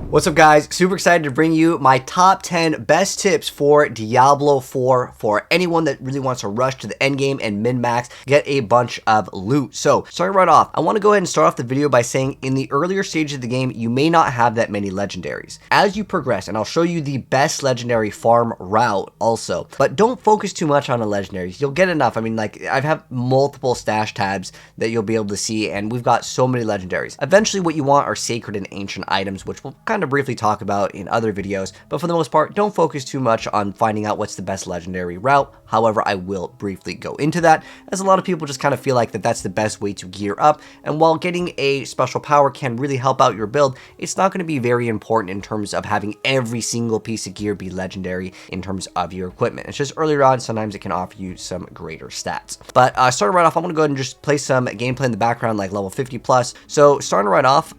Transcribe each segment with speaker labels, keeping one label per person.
Speaker 1: What's up, guys? Super excited to bring you my top 10 best tips for Diablo 4 for anyone that really wants to rush to the end game and min-max, get a bunch of loot. So, starting right off, I want to go ahead and start off the video by saying in the earlier stages of the game, you may not have that many legendaries. As you progress, and I'll show you the best legendary farm route also, but don't focus too much on the legendaries. You'll get enough. I mean, like, I have multiple stash tabs that you'll be able to see, and we've got so many legendaries. Eventually, what you want are sacred and ancient items, which we'll kind of briefly talk about in other videos, but for the most part, don't focus too much on finding out what's the best legendary route. However, I will briefly go into that, as a lot of people just kind of feel like that's the best way to gear up, and while getting a special power can really help out your build, it's not going to be very important in terms of having every single piece of gear be legendary in terms of your equipment. It's just earlier on, sometimes it can offer you some greater stats. But starting right off, I'm going to go ahead and just play some gameplay in the background, like level 50 plus. So starting right off,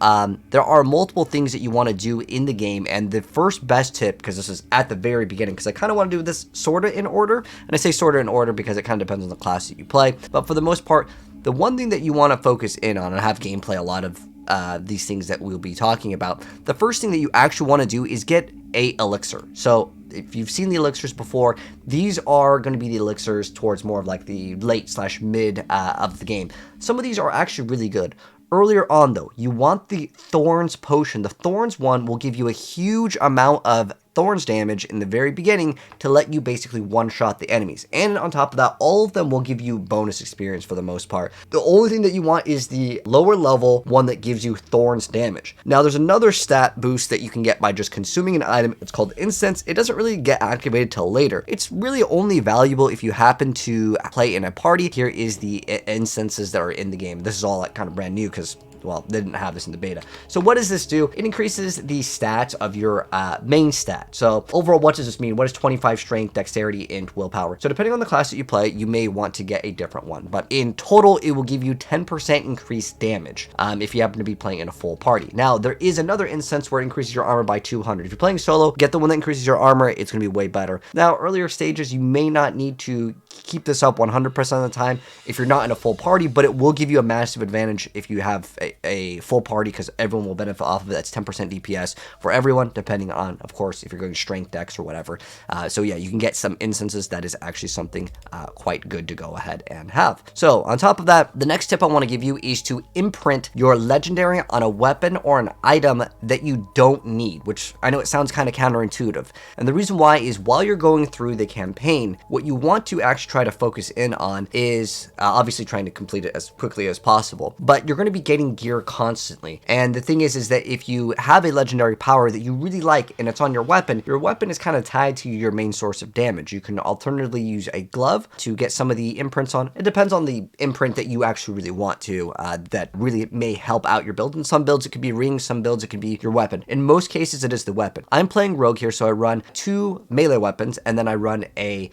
Speaker 1: there are multiple things that you want to do in the game, and the first best tip, because this is at the very beginning, because I kind of want to do this sort of in order, and I say sort of in order because it kind of depends on the class that you play, but for the most part, the one thing that you want to focus in on, and I have gameplay a lot of these things that we'll be talking about, the first thing that you actually want to do is get a elixir. So if you've seen the elixirs before, these are going to be the elixirs towards more of like the late/mid of the game. Some of these are actually really good. Earlier on, though, you want the Thorns potion. The Thorns one will give you a huge amount of Thorns damage in the very beginning to let you basically one-shot the enemies. And on top of that, all of them will give you bonus experience for the most part. The only thing that you want is the lower level one that gives you Thorns damage. Now, there's another stat boost that you can get by just consuming an item. It's called Incense. It doesn't really get activated till later. It's really only valuable if you happen to play in a party. Here is the incenses that are in the game. This is all like kind of brand new because, well, they didn't have this in the beta. So what does this do? It increases the stats of your main stat. So overall, what does this mean? What is 25 strength, dexterity, and willpower? So depending on the class that you play, you may want to get a different one. But in total, it will give you 10% increased damage if you happen to be playing in a full party. Now, there is another instance where it increases your armor by 200. If you're playing solo, get the one that increases your armor. It's going to be way better. Now, earlier stages, you may not need to keep this up 100% of the time if you're not in a full party, but it will give you a massive advantage if you have a full party, because everyone will benefit off of it. That's 10% DPS for everyone, depending on, of course, if you're going strength, dex, or whatever. So yeah, you can get some instances. That is actually something quite good to go ahead and have. So on top of that, the next tip I want to give you is to imprint your legendary on a weapon or an item that you don't need, which I know it sounds kind of counterintuitive. And the reason why is while you're going through the campaign, what you want to actually try to focus in on is obviously trying to complete it as quickly as possible, but you're going to be getting gear constantly. And the thing is that if you have a legendary power that you really like and it's on your weapon is kind of tied to your main source of damage. You can alternatively use a glove to get some of the imprints on. It depends on the imprint that you actually really want to, that really may help out your build. In some builds, it could be rings, some builds, it could be your weapon. In most cases, it is the weapon. I'm playing rogue here, so I run 2 melee weapons, and then I run a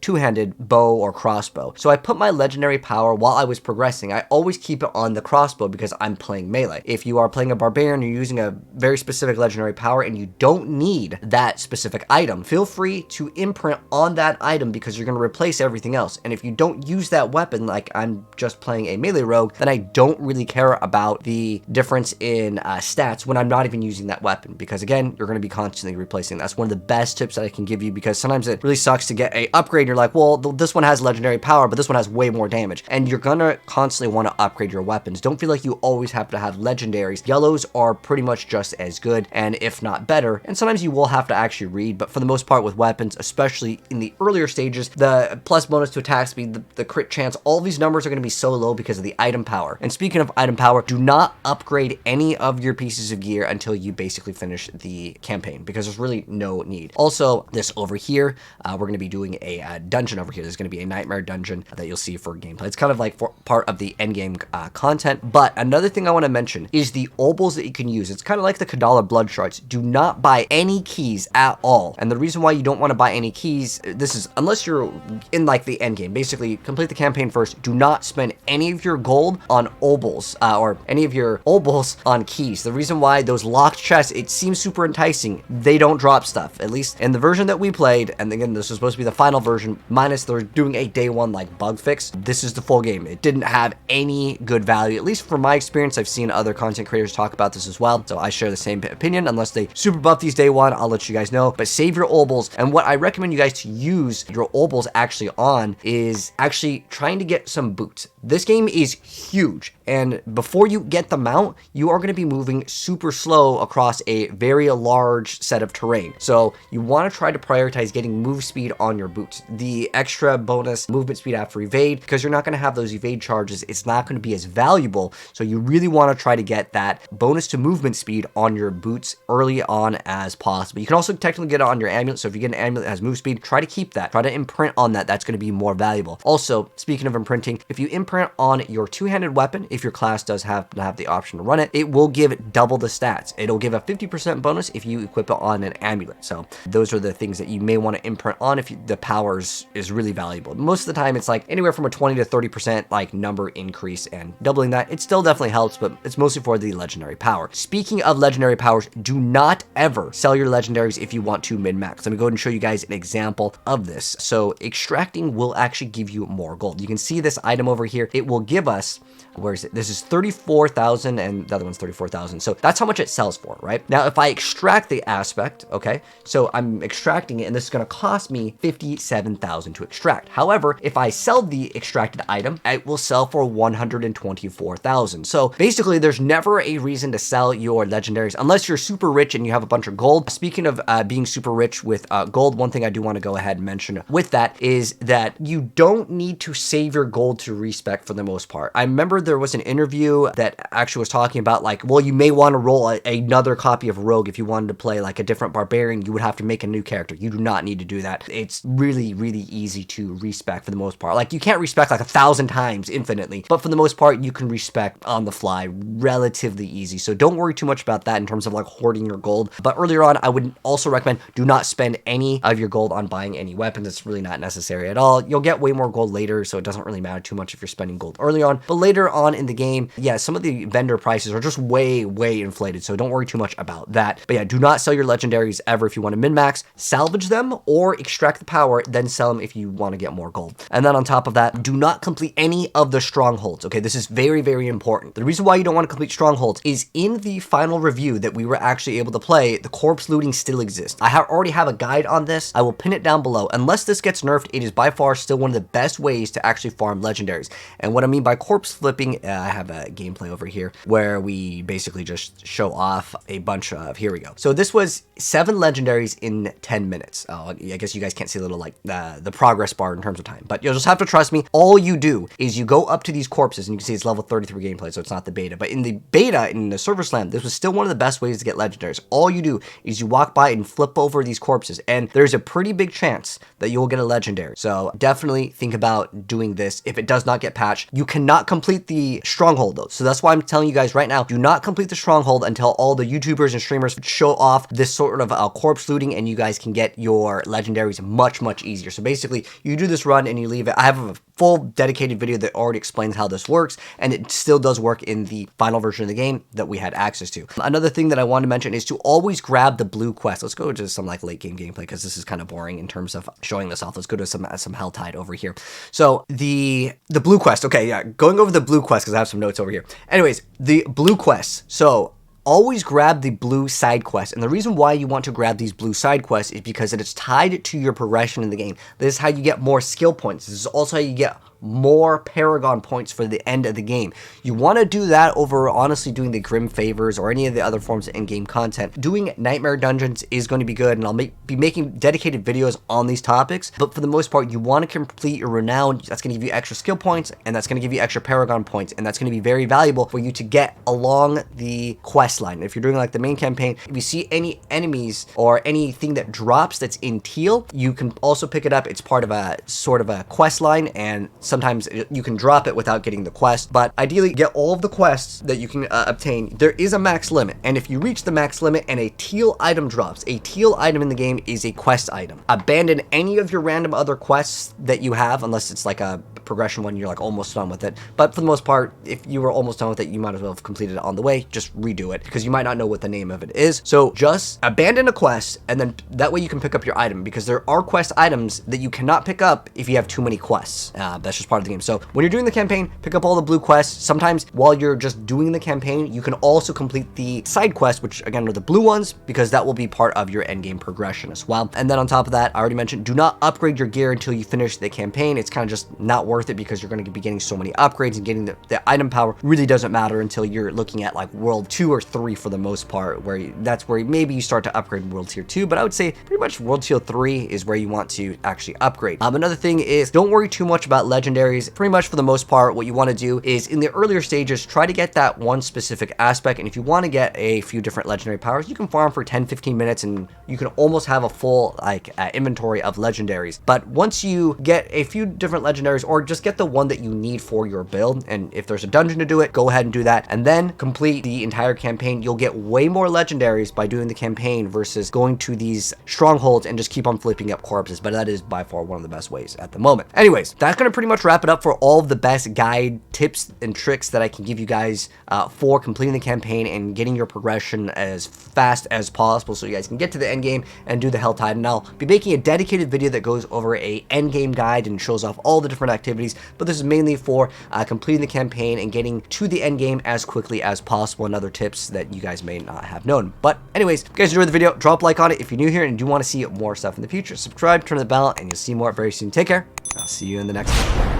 Speaker 1: two-handed bow or crossbow. So I put my legendary power while I was progressing. I always keep it on the crossbow because I'm playing melee. If you are playing a barbarian, you're using a very specific legendary power and you don't need that specific item, feel free to imprint on that item because you're going to replace everything else. And if you don't use that weapon, like I'm just playing a melee rogue, then I don't really care about the difference in stats when I'm not even using that weapon, because again, you're going to be constantly replacing. That's one of the best tips that I can give you, because sometimes it really sucks to get a upgrade. You're like, well, this one has legendary power, but this one has way more damage, and you're gonna constantly want to upgrade your weapons. Don't feel like you always have to have legendaries. Yellows are pretty much just as good, and if not better, and sometimes you will have to actually read, but for the most part with weapons, especially in the earlier stages, the plus bonus to attack speed, the crit chance, all these numbers are going to be so low because of the item power. And speaking of item power, do not upgrade any of your pieces of gear until you basically finish the campaign, because there's really no need. Also, this over here, we're going to be doing a dungeon over here. There's going to be a nightmare dungeon that you'll see for gameplay. It's kind of like for part of the end game content. But another thing I want to mention is the Opals that you can use. It's kind of like the Kadala blood shards. Do not buy any keys at all. And the reason why you don't want to buy any keys, this is unless you're in like the end game. Basically, complete the campaign first. Do not spend any of your gold on Opals or any of your Opals on keys. The reason why those locked chests, it seems super enticing. They don't drop stuff. At least in the version that we played, and again, this was supposed to be the final final version, minus they're doing a day one like bug fix. This is the full game. It didn't have any good value, at least from my experience. I've seen other content creators talk about this as well, so I share the same opinion. Unless they super buff these day one, I'll let you guys know. But save your Opals, and what I recommend you guys to use your Opals actually on is actually trying to get some boots. This game is huge, and before you get the mount, you are going to be moving super slow across a very large set of terrain. So you want to try to prioritize getting move speed on your boots. The extra bonus movement speed after evade, because you're not going to have those evade charges, it's not going to be as valuable. So you really want to try to get that bonus to movement speed on your boots early on as possible. You can also technically get it on your amulet. So if you get an amulet that has move speed, try to keep that. Try to imprint on that. That's going to be more valuable. Also, speaking of imprinting, if you imprint on your two-handed weapon, if your class does have the option to run it, it will give double the stats. It'll give a 50% bonus if you equip it on an amulet. So those are the things that you may want to imprint on if the powers is really valuable. Most of the time, it's like anywhere from a 20 to 30% like number increase, and doubling that, it still definitely helps, but it's mostly for the legendary power. Speaking of legendary powers, do not ever sell your legendaries if you want to min-max. Let me go ahead and show you guys an example of this. So extracting will actually give you more gold. You can see this item over here. It will give us, where is it? This is 34,000 and the other one's 34,000. So that's how much it sells for, right? Now, if I extract the aspect, okay, so I'm extracting it, and this is going to cost me 57,000 to extract. However, if I sell the extracted item, it will sell for 124,000. So basically, there's never a reason to sell your legendaries unless you're super rich and you have a bunch of gold. Speaking of being super rich with gold, one thing I do want to go ahead and mention with that is that you don't need to save your gold to respec for the most part. I remember there was an interview that actually was talking about like, well, you may want to roll another copy of Rogue if you wanted to play like a different barbarian. You would have to make a new character. You do not need to do that. It's really, really easy to respec for the most part. Like you can't respec like 1,000 times infinitely, but for the most part, you can respec on the fly relatively easy. So don't worry too much about that in terms of like hoarding your gold. But earlier on, I would also recommend do not spend any of your gold on buying any weapons. It's really not necessary at all. You'll get way more gold later, so it doesn't really matter too much if you're spending gold early on. But later on in the game, yeah, some of the vendor prices are just way inflated, so don't worry too much about that. But yeah, do not sell your legendaries ever if you want to min-max. Salvage them or extract the power, then sell them if you want to get more gold. And then on top of that, do not complete any of the strongholds. Okay, this is very, very important. The reason why you don't want to complete strongholds is in the final review that we were actually able to play, the corpse looting still exists. I already have a guide on this. I will pin it down below. Unless this gets nerfed, it is by far still one of the best ways to actually farm legendaries. And what I mean by corpse flipping, I have a gameplay over here where we basically just show off a bunch of, here we go. So this was 7 legendaries in 10 minutes. Oh, I guess you guys can't see a little like the progress bar in terms of time, but you'll just have to trust me. All you do is you go up to these corpses, and you can see it's level 33 gameplay, so it's not the beta. But in the beta, in the server slam, this was still one of the best ways to get legendaries. All you do is you walk by and flip over these corpses, and there's a pretty big chance that you'll get a legendary. So definitely think about doing this. If it does not get patched, you cannot complete the stronghold though. So that's why I'm telling you guys right now, do not complete the stronghold until all the YouTubers and streamers show off this sort of corpse looting, and you guys can get your legendaries much easier. So basically, you do this run and you leave it. I have a full dedicated video that already explains how this works, and it still does work in the final version of the game that we had access to. Another thing that I want to mention is to always grab the blue quest. Let's go to some like late game gameplay because this is kind of boring in terms of showing this off. Let's go to some Helltide over here. So the blue quest. Okay, yeah, going over the blue quest because I have some notes over here. Anyways, the blue quests. So always grab the blue side quest. And the reason why you want to grab these blue side quests is because it is tied to your progression in the game. This is how you get more skill points. This is also how you get more Paragon points for the end of the game. You want to do that over honestly doing the Grim Favors or any of the other forms of in-game content. Doing Nightmare Dungeons is going to be good, and I'll be making dedicated videos on these topics, but for the most part, you want to complete your Renown. That's going to give you extra skill points, and that's going to give you extra Paragon points, and that's going to be very valuable for you to get along the quest line. If you're doing like the main campaign, if you see any enemies or anything that drops that's in teal, you can also pick it up. It's part of a sort of a quest line, and sometimes you can drop it without getting the quest, but ideally get all of the quests that you can obtain. There is a max limit, and if you reach the max limit and a teal item drops, a teal item in the game is a quest item. Abandon any of your random other quests that you have, unless it's like a progression when you're like almost done with it. But for the most part, if you were almost done with it, you might as well have completed it on the way. Just redo it because you might not know what the name of it is. So just abandon a quest, and then that way you can pick up your item, because there are quest items that you cannot pick up if you have too many quests. That's just part of the game. So when you're doing the campaign, pick up all the blue quests. Sometimes while you're just doing the campaign, you can also complete the side quests, which again are the blue ones, because that will be part of your end game progression as well. And then on top of that, I already mentioned, do not upgrade your gear until you finish the campaign. It's kind of just not worth it, because you're going to be getting so many upgrades, and getting the item power really doesn't matter until you're looking at like world 2 or 3 for the most part, where that's where maybe you start to upgrade world tier 2, but I would say pretty much world tier 3 is where you want to actually upgrade. Another thing is, don't worry too much about legendaries. Pretty much for the most part, what you want to do is in the earlier stages, try to get that one specific aspect. And if you want to get a few different legendary powers, you can farm for 10-15 minutes and you can almost have a full like inventory of legendaries. But once you get a few different legendaries, or just get the one that you need for your build, and if there's a dungeon to do it, go ahead and do that, and then complete the entire campaign. You'll get way more legendaries by doing the campaign versus going to these strongholds and just keep on flipping up corpses. But that is by far one of the best ways at the moment. Anyways, that's going to pretty much wrap it up for all of the best guide tips and tricks that I can give you guys for completing the campaign and getting your progression as fast as possible, so you guys can get to the end game and do the Hell Tide. And I'll be making a dedicated video that goes over a end game guide and shows off all the different activities, but this is mainly for completing the campaign and getting to the end game as quickly as possible, and other tips that you guys may not have known. But anyways, if you guys enjoyed the video, drop a like on it. If you're new here and do want to see more stuff in the future, subscribe, turn the bell, and you'll see more very soon. Take care. I'll see you in the next one.